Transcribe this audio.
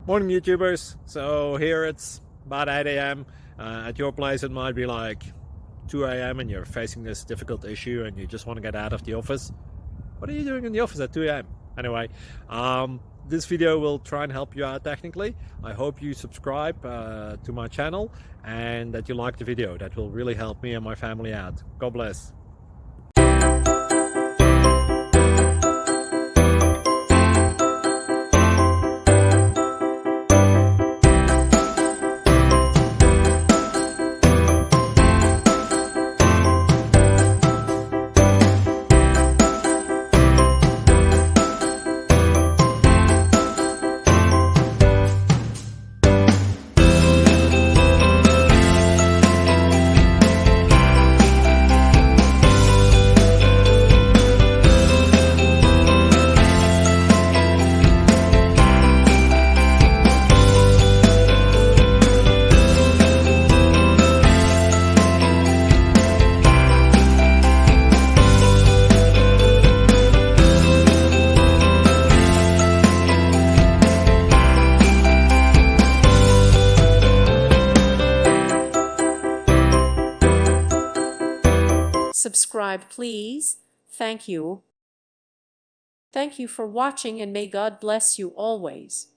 Morning YouTubers. So here it's about 8 a.m. At your place it might be like 2 a.m. and you're facing this difficult issue and you just want to get out of the office. What are you doing in the office at 2 a.m.? Anyway, this video will try and help you out technically. I hope you subscribe to my channel and that you like the video. That will really help me and my family out. God bless. Subscribe, please. Thank you. Thank you for watching, and may God bless you always.